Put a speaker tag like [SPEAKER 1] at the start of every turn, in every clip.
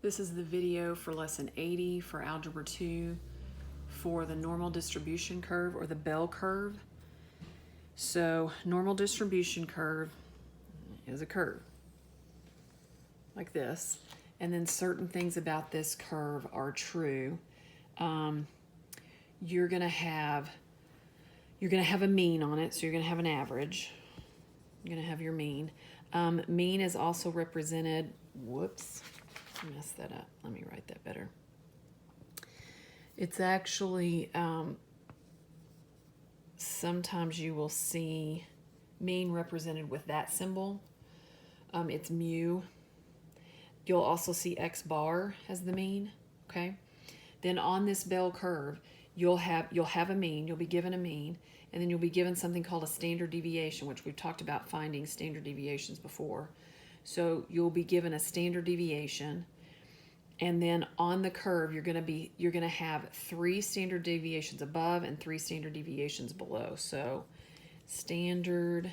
[SPEAKER 1] This is the video for lesson 80 for Algebra 2 for the normal distribution curve or the bell curve. So normal distribution curve is a curve like this, and then certain things about this curve are true. You're gonna have a mean on it, so you're gonna have an average. You're gonna have your mean. Mean is also represented, whoops, I messed that up. Let me write that better. It's actually, sometimes you will see mean represented with that symbol. It's mu. You'll also see x bar as the mean, okay? Then on this bell curve, you'll have a mean, you'll be given a mean, and then you'll be given something called a standard deviation, which we've talked about finding standard deviations before. So you'll be given a standard deviation, and then on the curve you're gonna have 3 standard deviations above and 3 standard deviations below. So standard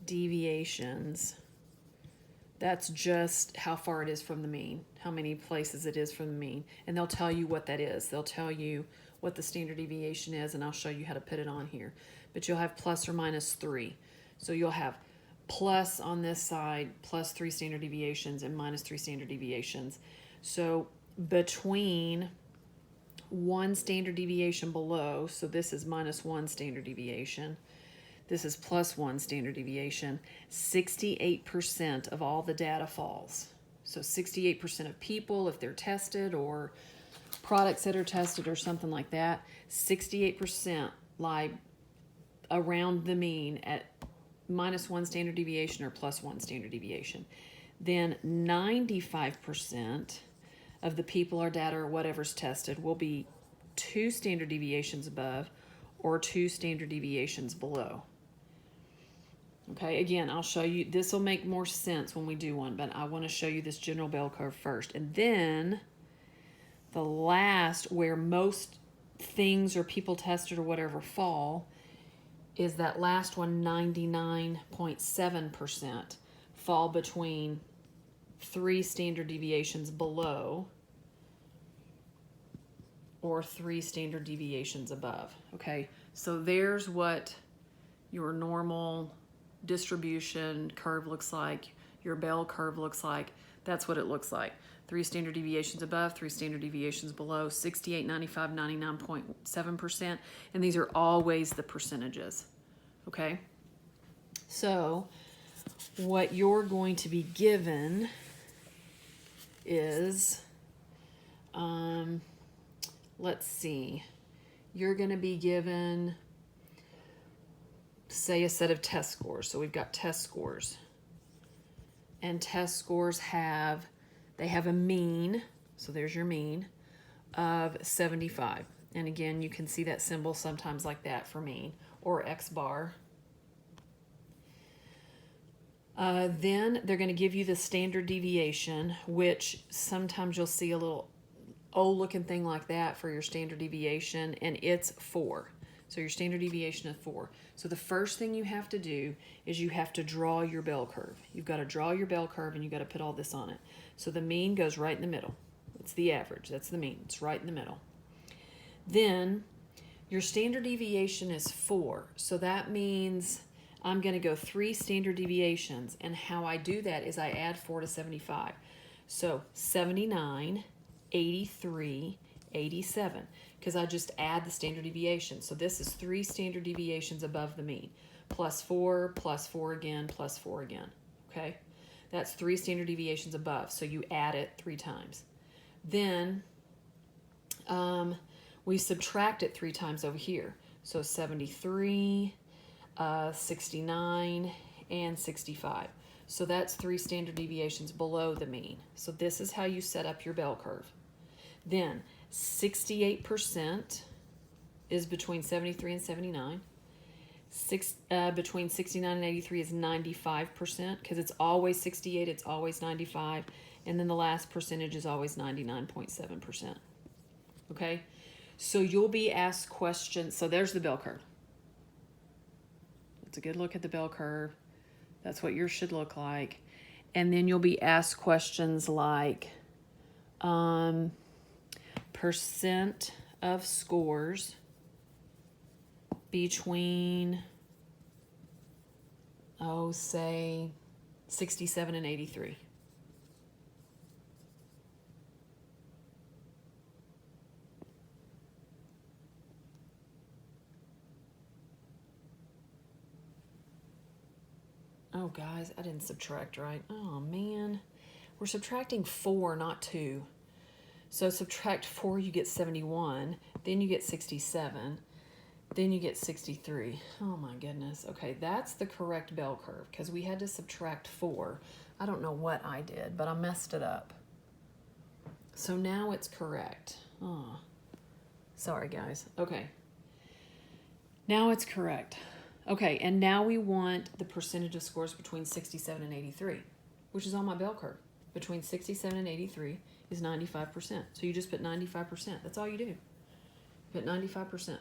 [SPEAKER 1] deviations, that's just how far it is from the mean, how many places it is from the mean, and they'll tell you what that is. They'll tell you what the standard deviation is, and I'll show you how to put it on here. But you'll have plus or minus 3. So you'll have plus on this side, plus 3 standard deviations, and minus 3 standard deviations. So between 1 standard deviation below, so this is minus 1 standard deviation, this is plus 1 standard deviation, 68% of all the data falls. So 68% of people, if they're tested, or products that are tested or something like that, 68% lie around the mean at minus 1 standard deviation or plus 1 standard deviation. Then 95% of the people or data or whatever's tested will be 2 standard deviations above or 2 standard deviations below. Okay, again, I'll show you, this will make more sense when we do one, but I want to show you this general bell curve first. And then the last, where most things or people tested or whatever fall, is that last one, 99.7% fall between 3 standard deviations below or 3 standard deviations above. Okay, so there's what your normal distribution curve looks like, your bell curve looks like. That's what it looks like. 3 standard deviations above, 3 standard deviations below, 68, 95, 99.7%, and these are always the percentages, okay? So what you're going to be given is, let's see, you're going to be given, say, a set of test scores. So we've got test scores, and test scores have a mean, so there's your mean, of 75. And again, you can see that symbol sometimes like that for mean, or x bar. Then they're going to give you the standard deviation, which sometimes you'll see a little old looking thing like that for your standard deviation, and it's 4. So your standard deviation is 4. So the first thing you have to do is you have to draw your bell curve. You've got to draw your bell curve, and you've got to put all this on it. So the mean goes right in the middle. It's the average. That's the mean. It's right in the middle. Then your standard deviation is 4. So that means I'm going to go 3 standard deviations. And how I do that is I add 4 to 75. So 79, 83, 87, because I just add the standard deviation. So this is 3 standard deviations above the mean, plus 4 again, plus 4 again, okay? That's 3 standard deviations above, so you add it 3 times. Then we subtract it 3 times over here. So 73, 69, and 65. So that's 3 standard deviations below the mean. So this is how you set up your bell curve. Then 68% is between 73 and 79. Between 69 and 83 is 95%, because it's always 68, it's always 95, and then the last percentage is always 99.7%. Okay, so you'll be asked questions. So there's the bell curve. It's a good look at the bell curve. That's what yours should look like. And then you'll be asked questions like, Percent of scores between, say 67 and 83. Oh, guys, I didn't subtract right. Oh, man. We're subtracting 4, not 2. So subtract 4, you get 71. Then you get 67. Then you get 63. Oh, my goodness. Okay, that's the correct bell curve because we had to subtract 4. I don't know what I did, but I messed it up. So now it's correct. Oh, sorry, guys. Okay. Now it's correct. Okay, and now we want the percentage of scores between 67 and 83, which is on my bell curve. Between 67 and 83 is 95%. So you just put 95%. That's all you do. Put 95%.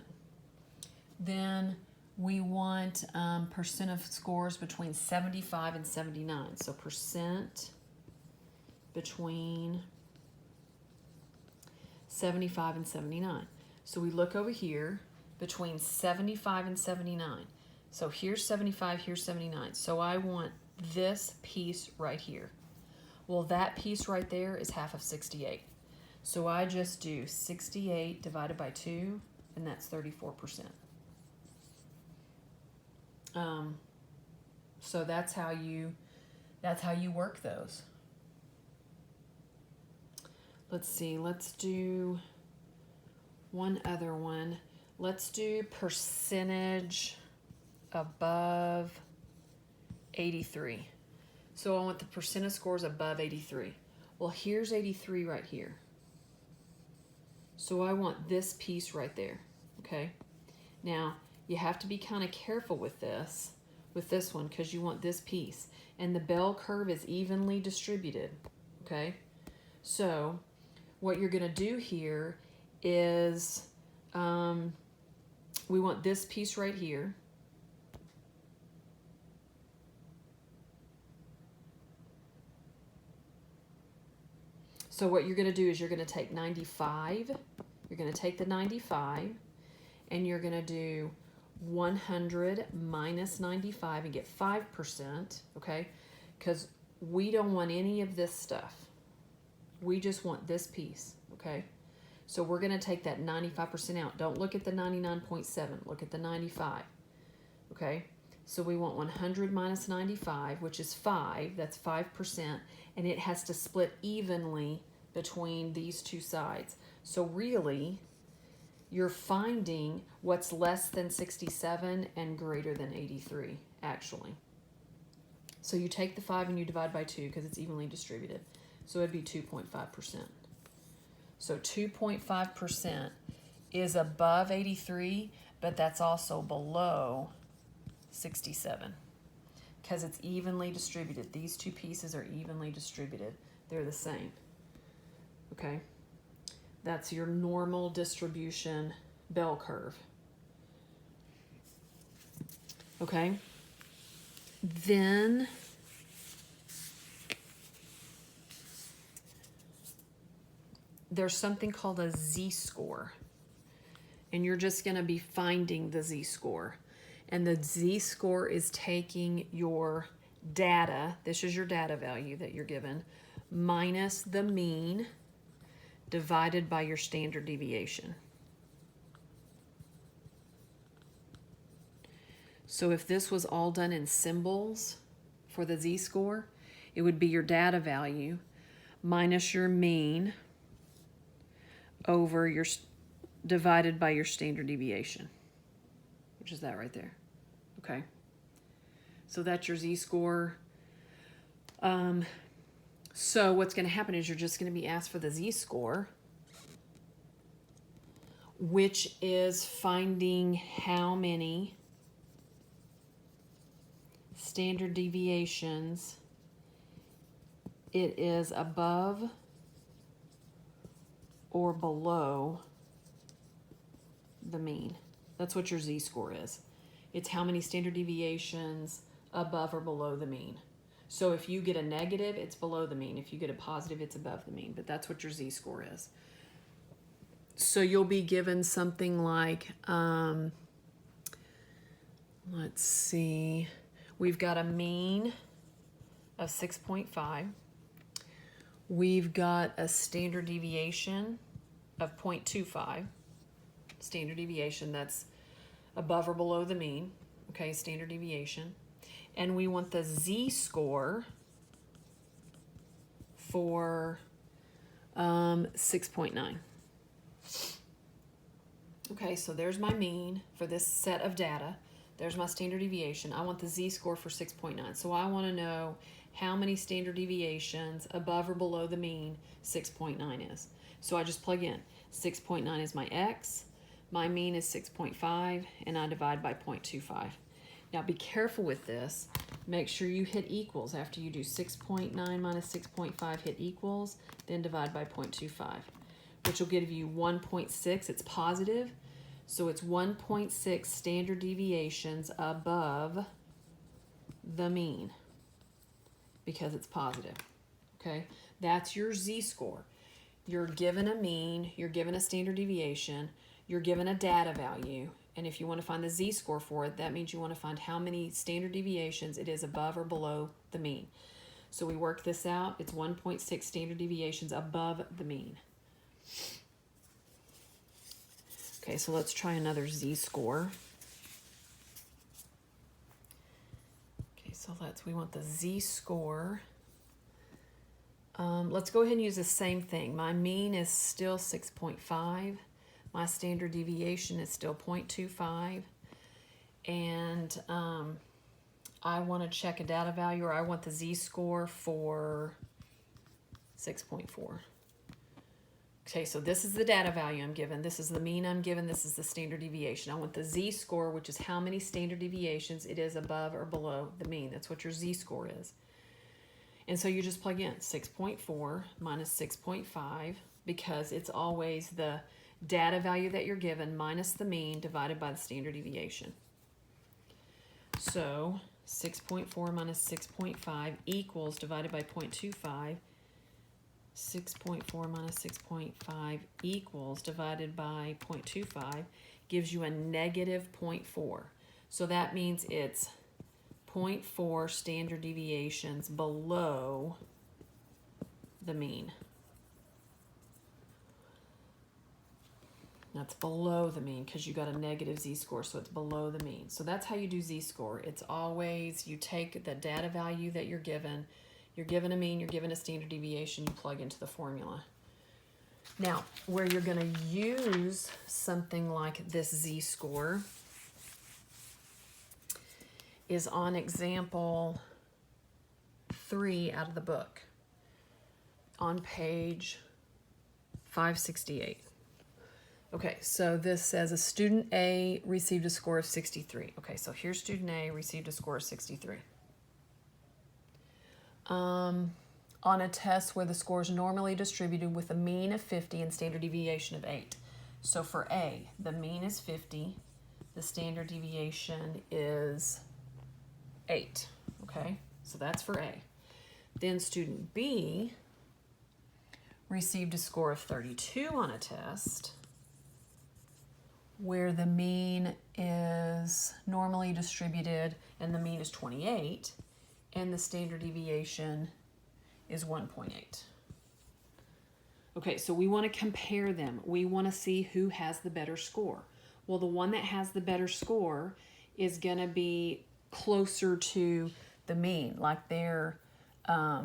[SPEAKER 1] Then we want percent of scores between 75 and 79. So percent between 75 and 79. So we look over here between 75 and 79. So here's 75, here's 79. So I want this piece right here. Well, that piece right there is half of 68. So I just do 68 divided by 2, and that's 34%. So that's how you work those. Let's see, let's do one other one. Let's do percentage above 83. So I want the percent of scores above 83. Well, here's 83 right here. So I want this piece right there, okay? Now, you have to be kind of careful with this one, because you want this piece. And the bell curve is evenly distributed, okay? So what you're going to do here is we want this piece right here. So what you're going to do is you're going to take 95, you're going to take the 95, and you're going to do 100 minus 95 and get 5%, okay? Because we don't want any of this stuff. We just want this piece, okay? So we're going to take that 95% out. Don't look at the 99.7. Look at the 95, okay? So we want 100 minus 95, which is 5. That's 5. And it has to split evenly between these two sides. So really, you're finding what's less than 67 and greater than 83, actually. So you take the 5 and you divide by 2 because it's evenly distributed. So it'd be 2.5%. So 2.5% is above 83, but that's also below 67 because it's evenly distributed. These two pieces are evenly distributed. They're the same. Okay? That's your normal distribution bell curve. Okay? Then there's something called a z-score. And you're just going to be finding the z-score. And the z-score is taking your data, this is your data value that you're given, minus the mean divided by your standard deviation. So if this was all done in symbols for the z-score, it would be your data value minus your mean over your divided by your standard deviation, which is that right there. Okay. So that's your z-score. So what's going to happen is you're just going to be asked for the z-score, which is finding how many standard deviations it is above or below the mean. That's what your z-score is. It's how many standard deviations above or below the mean. So if you get a negative, it's below the mean. If you get a positive, it's above the mean. But that's what your z-score is. So you'll be given something like, let's see, we've got a mean of 6.5. We've got a standard deviation of 0.25. Standard deviation, that's above or below the mean. Okay, standard deviation. And we want the z-score for 6.9. Okay, so there's my mean for this set of data. There's my standard deviation. I want the z-score for 6.9. So I want to know how many standard deviations above or below the mean 6.9 is. So I just plug in. 6.9 is my x. My mean is 6.5, and I divide by 0.25. Now be careful with this. Make sure you hit equals after you do 6.9 minus 6.5, hit equals, then divide by 0.25, which will give you 1.6. It's positive, so it's 1.6 standard deviations above the mean because it's positive. Okay, that's your z-score. You're given a mean, you're given a standard deviation, you're given a data value, and if you want to find the z-score for it, that means you want to find how many standard deviations it is above or below the mean. So we work this out. It's 1.6 standard deviations above the mean. Okay, so let's try another z-score. Okay, so we want the z-score. Let's go ahead and use the same thing. My mean is still 6.5. My standard deviation is still 0.25. And I want to check a data value, or I want the z-score for 6.4. Okay, so this is the data value I'm given. This is the mean I'm given. This is the standard deviation. I want the z-score, which is how many standard deviations it is above or below the mean. That's what your z-score is. And so you just plug in 6.4 minus 6.5, because it's always the data value that you're given minus the mean divided by the standard deviation. So 6.4 minus 6.5 equals, divided by 0.25, 6.4 minus 6.5 equals, divided by 0.25, gives you a negative 0.4. So that means it's 0.4 standard deviations below the mean. That's below the mean because you got a negative z-score, so it's below the mean. So that's how you do z-score. It's always, you take the data value that you're given a mean, you're given a standard deviation, you plug into the formula. Now, where you're going to use something like this z-score is on example 3 out of the book on page 568. Okay, so this says a student A received a score of 63. Okay, so here's student A received a score of 63. On a test where the score is normally distributed with a mean of 50 and standard deviation of 8. So for A, the mean is 50, the standard deviation is 8. Okay, so that's for A. Then student B received a score of 32 on a test where the mean is normally distributed and the mean is 28 and the standard deviation is 1.8. Okay, so we want to compare them. We want to see who has the better score. Well, the one that has the better score is going to be closer to the mean, like they're, I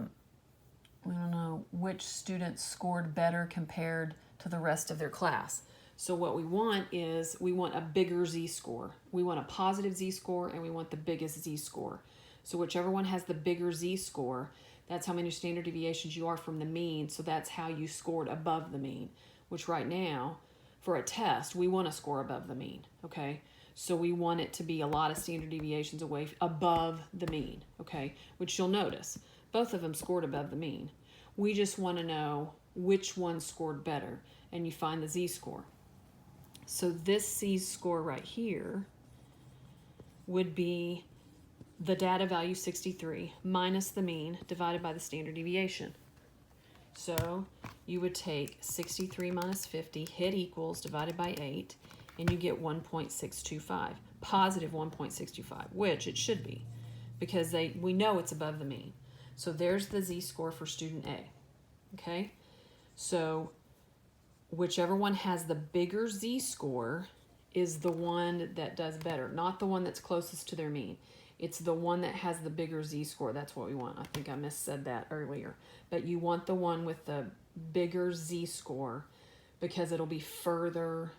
[SPEAKER 1] don't know, which students scored better compared to the rest of their class. So what we want is, we want a bigger z-score. We want a positive z-score and we want the biggest z-score. So whichever one has the bigger z-score, that's how many standard deviations you are from the mean, so that's how you scored above the mean, which right now, for a test, we want to score above the mean, okay? So we want it to be a lot of standard deviations away above the mean, okay? Which you'll notice, both of them scored above the mean. We just want to know which one scored better, and you find the z-score. So this z-score right here would be the data value 63 minus the mean divided by the standard deviation. So you would take 63 minus 50, hit equals, divided by 8, and you get 1.625, positive 1.625, which it should be, because we know it's above the mean. So there's the z-score for student A, okay? So whichever one has the bigger z-score is the one that does better, not the one that's closest to their mean. It's the one that has the bigger z-score. That's what we want. I think I missaid that earlier. But you want the one with the bigger z-score because it'll be further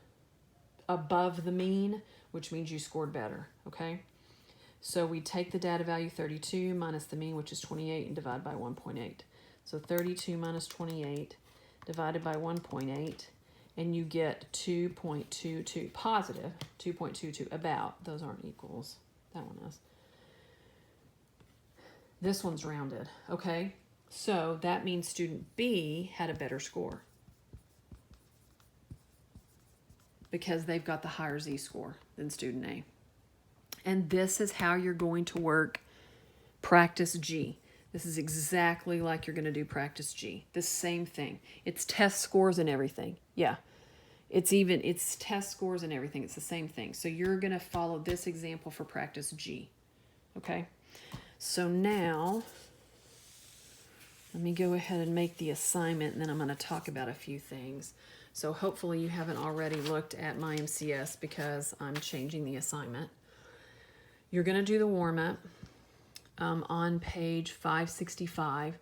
[SPEAKER 1] above the mean, which means you scored better, okay? So we take the data value 32 minus the mean, which is 28, and divide by 1.8. So 32 minus 28 divided by 1.8, and you get 2.22, positive 2.22, about. Those aren't equals. That one is. This one's rounded, okay? So that means student B had a better score because they've got the higher z-score than student A. And this is how you're going to work practice G. This is exactly like you're going to do practice G. The same thing. It's test scores and everything. Yeah. It's test scores and everything. It's the same thing. So you're going to follow this example for practice G. Okay? So now, let me go ahead and make the assignment, and then I'm going to talk about a few things. So hopefully you haven't already looked at my MCS because I'm changing the assignment. You're going to do the warm-up on page 565,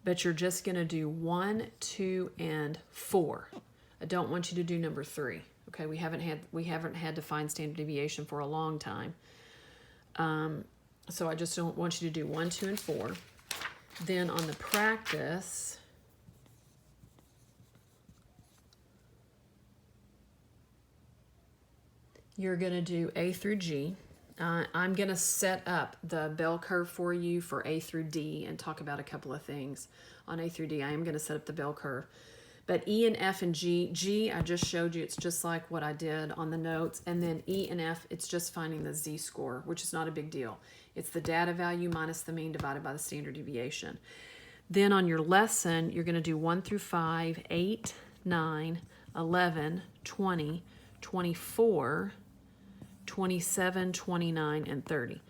[SPEAKER 1] but you're just going to do 1, 2, and 4. I don't want you to do number 3. Okay, we haven't had to find standard deviation for a long time. So I just don't want you to do 1, 2, and 4. Then on the practice, you're going to do A through G. I'm going to set up the bell curve for you for A through D and talk about a couple of things on A through D. I am going to set up the bell curve. But E and F and G, I just showed you, it's just like what I did on the notes. And then E and F, it's just finding the z-score, which is not a big deal. It's the data value minus the mean divided by the standard deviation. Then on your lesson, you're going to do 1 through 5, 8, 9, 11, 20, 24, 27, 29, and 30.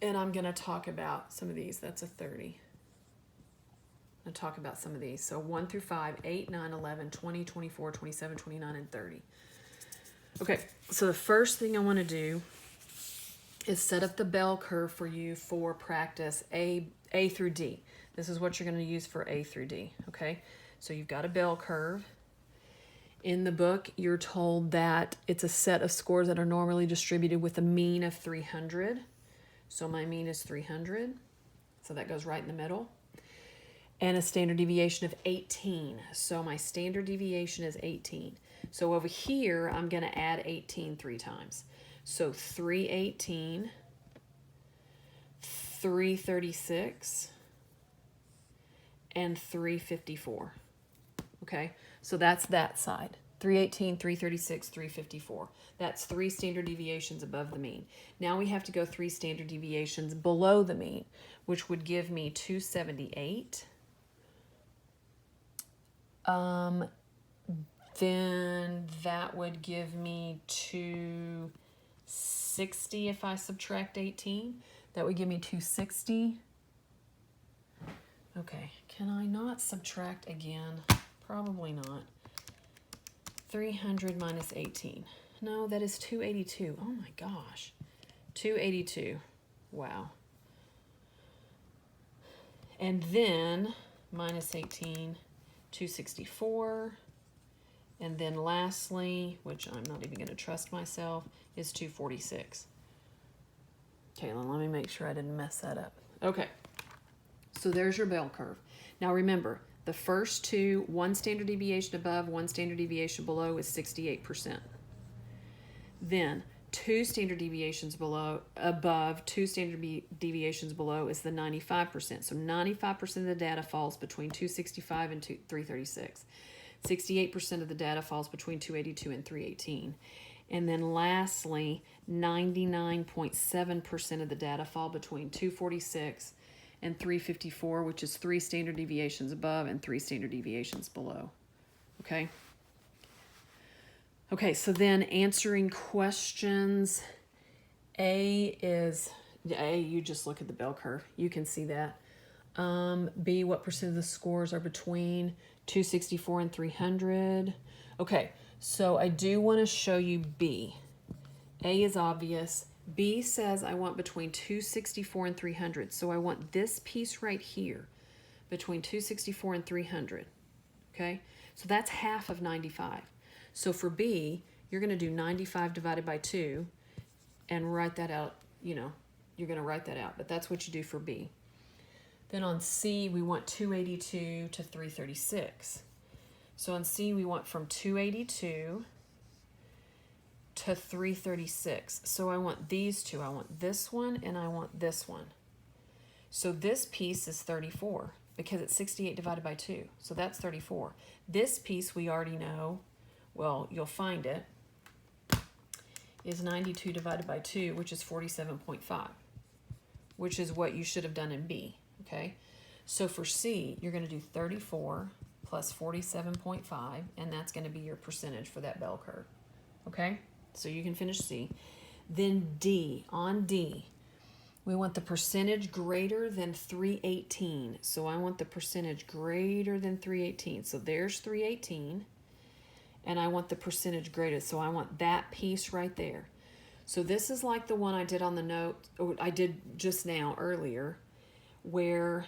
[SPEAKER 1] And I'm going to talk about some of these. That's a 30. I'll talk about some of these. So 1 through 5, 8, 9, 11, 20, 24, 27, 29, and 30. Okay, so the first thing I want to do is set up the bell curve for you for practice A through D. This is what you're going to use for A through D, okay? So you've got a bell curve. In the book, you're told that it's a set of scores that are normally distributed with a mean of 300. So my mean is 300. So that goes right in the middle. And a standard deviation of 18. So my standard deviation is 18. So over here, I'm going to add 18 3 times. So 318, 336, and 354. Okay, so that's that side. 318, 336, 354. That's 3 standard deviations above the mean. Now we have to go 3 standard deviations below the mean, which would give me 278. Then that would give me 260 if I subtract 18. That would give me 260. Okay, can I not subtract again? Probably not. 300 minus 18. No, that is 282. Oh my gosh. 282. Wow. And then minus 18, 264. And then lastly, which I'm not even going to trust myself, is 246. Okay, let me make sure I didn't mess that up. Okay, so there's your bell curve. Now remember, the first two, 1 standard deviation above, 1 standard deviation below, is 68%. Then 2 standard deviations above, 2 standard deviations below is the 95%. So 95% of the data falls between 265 and 336. 68% of the data falls between 282 and 318. And then lastly, 99.7% of the data fall between 246 and 354, which is 3 standard deviations above and 3 standard deviations below. Okay? Okay, so then answering questions. A, you just look at the bell curve. You can see that. B, what percent of the scores are between 264 and 300? Okay, so I do want to show you B. A is obvious. B says I want between 264 and 300. So I want this piece right here between 264 and 300. Okay, so that's half of 95. So for B, you're going to do 95 divided by 2 and write that out. You know, you're going to write that out, but that's what you do for B. Then on C, we want 282 to 336. So on C, we want from 282 to 336. So I want these two. I want this one and I want this one. So this piece is 34 because it's 68 divided by 2. So that's 34. This piece we already know, well, you'll find it, is 92 divided by 2, which is 47.5, which is what you should have done in B. Okay, so for C, you're going to do 34 plus 47.5, and that's going to be your percentage for that bell curve. Okay, so you can finish C. Then D, on D, we want the percentage greater than 318. So I want the percentage greater than 318. So there's 318, and I want the percentage greater. So I want that piece right there. So this is like the one I did on the note, or I did just now earlier, where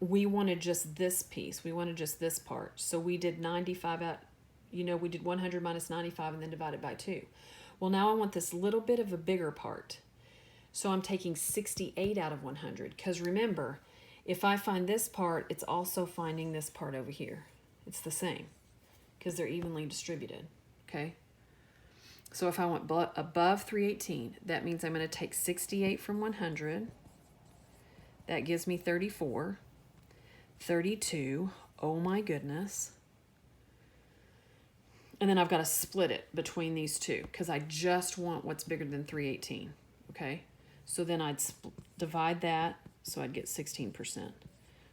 [SPEAKER 1] we wanted just this piece. We wanted just this part. So we did 95 out, we did 100 minus 95 and then divided by 2. Well, now I want this little bit of a bigger part. So I'm taking 68 out of 100. Because remember, if I find this part, it's also finding this part over here. It's the same because they're evenly distributed. Okay? So if I want above 318, that means I'm going to take 68 from 100. That gives me 34, 32, oh my goodness. And then I've got to split it between these two because I just want what's bigger than 318, okay? So then I'd divide that, so I'd get 16%.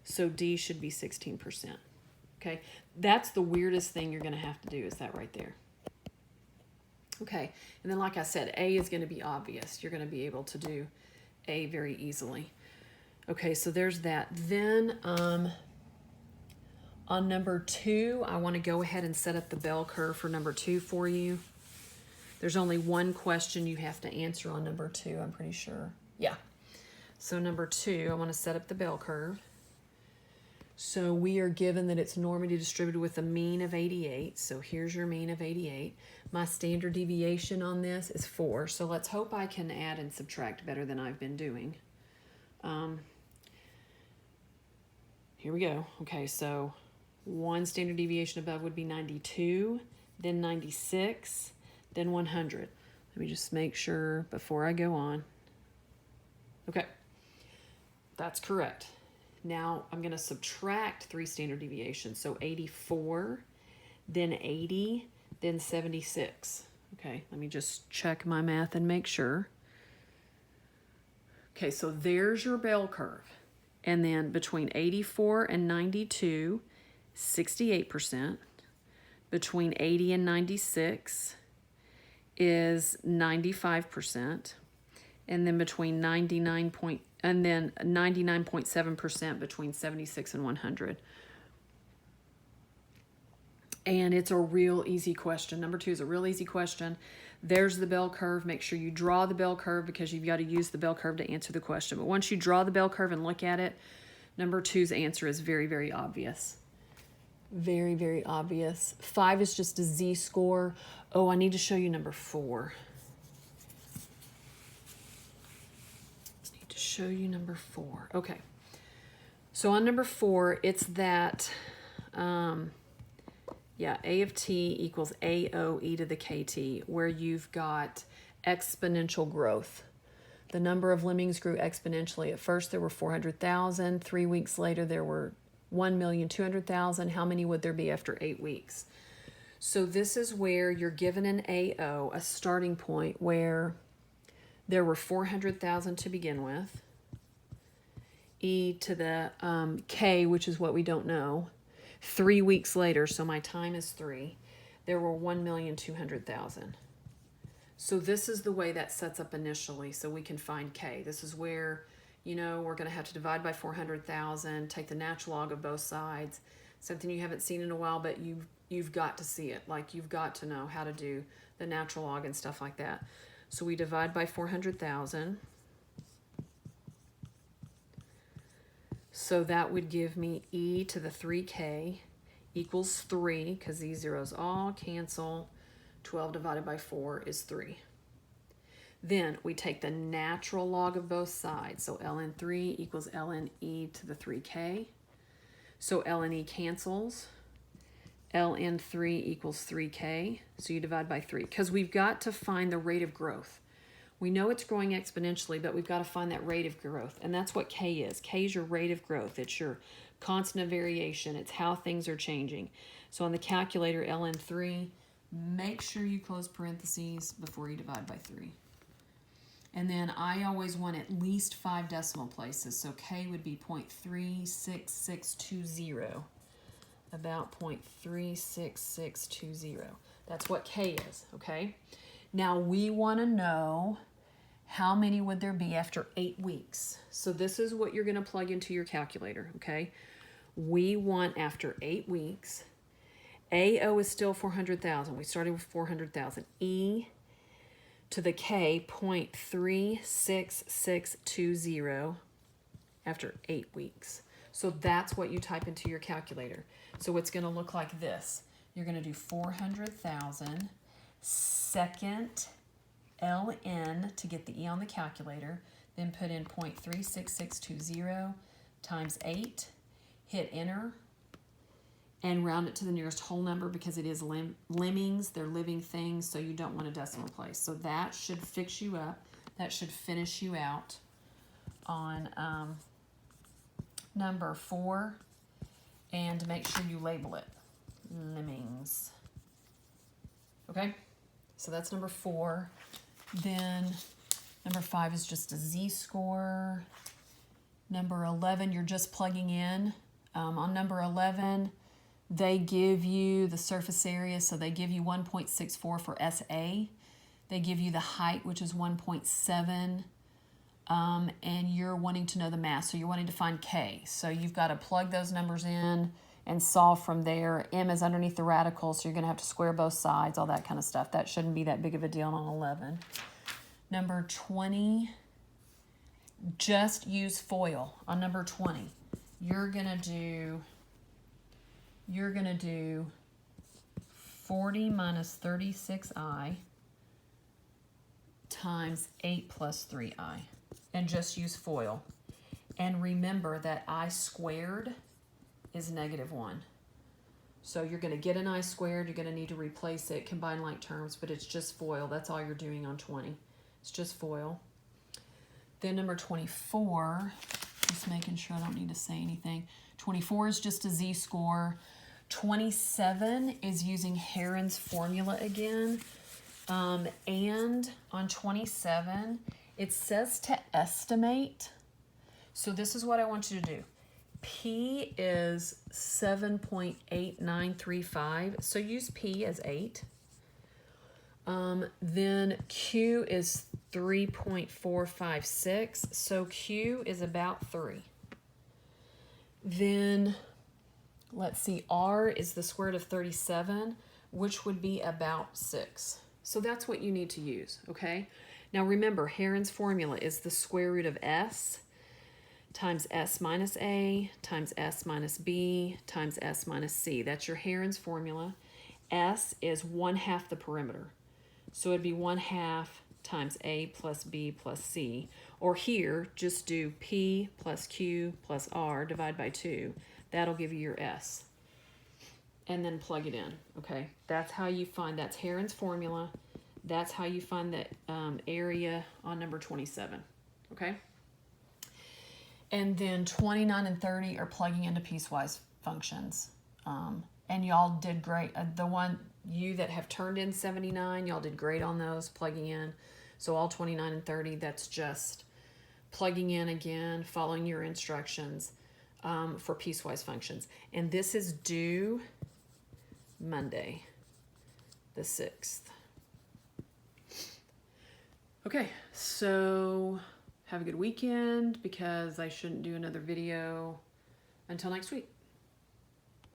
[SPEAKER 1] So D should be 16%, okay? That's the weirdest thing you're going to have to do is that right there. Okay, and then like I said, A is going to be obvious. You're going to be able to do A very easily. Okay, so there's that. Then on number 2, I want to go ahead and set up the bell curve for number 2 for you. There's only one question you have to answer on number 2, I'm pretty sure. Yeah. So number 2, I want to set up the bell curve. So we are given that it's normally distributed with a mean of 88. So here's your mean of 88. My standard deviation on this is 4. So let's hope I can add and subtract better than I've been doing. Here we go. Okay, so one standard deviation above would be 92, then 96, then 100. Let me just make sure before I go on. Okay, that's correct. Now I'm going to subtract 3 standard deviations. So 84, then 80, then 76. Okay, let me just check my math and make sure. Okay, so there's your bell curve. And then between 84 and 92, 68%. Between 80 and 96 is 95%. And then between 99.7% between 76 and 100. And it's a real easy question. Number 2 is a real easy question. There's the bell curve. Make sure you draw the bell curve because you've got to use the bell curve to answer the question. But once you draw the bell curve and look at it, number 2's answer is very, very obvious. Very, very obvious. 5 is just a z-score. Oh, I need to show you number 4. Show you number 4. Okay. So on number 4, it's that, A of t equals AO e to the kt, where you've got exponential growth. The number of lemmings grew exponentially. At first there were 400,000. 3 weeks later there were 1,200,000. How many would there be after 8 weeks? So this is where you're given an AO, a starting point where there were 400,000 to begin with. E to the K, which is what we don't know. 3 weeks later, so my time is 3, there were 1,200,000. So this is the way that sets up initially, so we can find K. This is where, you know, we're going to have to divide by 400,000, take the natural log of both sides. Something you haven't seen in a while, but you've got to see it. Like, you've got to know how to do the natural log and stuff like that. So we divide by 400,000. So that would give me e to the 3k equals 3, because these zeros all cancel. 12 divided by 4 is 3. Then we take the natural log of both sides. So ln 3 equals ln e to the 3k. So ln e cancels. ln 3 equals 3k. So you divide by 3. Because we've got to find the rate of growth. We know it's growing exponentially, but we've got to find that rate of growth. And that's what K is. K is your rate of growth. It's your constant of variation. It's how things are changing. So on the calculator, ln 3, make sure you close parentheses before you divide by 3. And then I always want at least 5 decimal places. So K would be 0.36620. About 0.36620. That's what K is, okay? Now we want to know how many would there be after 8 weeks. So this is what you're going to plug into your calculator, okay? We want after 8 weeks. AO is still 400,000. We started with 400,000. E to the K, 0.36620 after 8 weeks. So that's what you type into your calculator. So it's going to look like this. You're going to do 400,000 second ln to get the E on the calculator, then put in 0.36620 times 8, hit enter, and round it to the nearest whole number because it is lemmings, they're living things, so you don't want a decimal place. So that should fix you up, that should finish you out on number 4, and make sure you label it, lemmings. Okay? So that's number 4. Then number 5 is just a z-score. Number 11, you're just plugging in. On number 11, they give you the surface area, so they give you 1.64 for SA. They give you the height, which is 1.7, and you're wanting to know the mass, so you're wanting to find K. So you've got to plug those numbers in and solve from there. M is underneath the radical, so you're going to have to square both sides, all that kind of stuff. That shouldn't be that big of a deal on 11. Number 20, just use FOIL. On number 20, you're going to do 40 minus 36i times 8 plus 3i, and just use FOIL. And remember that I squared is -1. So you're going to get an I squared, you're going to need to replace it, combine like terms, but it's just FOIL. That's all you're doing on 20. It's just FOIL. Then number 24, just making sure I don't need to say anything. 24 is just a z-score. 27 is using Heron's formula again. And on 27, it says to estimate. So this is what I want you to do. P is 7.8935, so use P as 8. Then Q is 3.456, so Q is about 3. Then, let's see, R is the square root of 37, which would be about 6. So that's what you need to use, okay? Now remember, Heron's formula is the square root of S times S minus A times S minus B times S minus C. That's your Heron's formula. S is 1/2 the perimeter. So it'd be 1/2 times A plus B plus C. Or here, just do P plus Q plus R divided by 2. That'll give you your S. And then plug it in, okay? That's how you find, that's Heron's formula. That's how you find the area on number 27, okay? And then 29 and 30 are plugging into piecewise functions. And y'all did great. The one, you that have turned in 79, y'all did great on those, plugging in. So all 29 and 30, that's just plugging in again, following your instructions for piecewise functions. And this is due Monday, the 6th. Okay, so have a good weekend, because I shouldn't do another video until next week.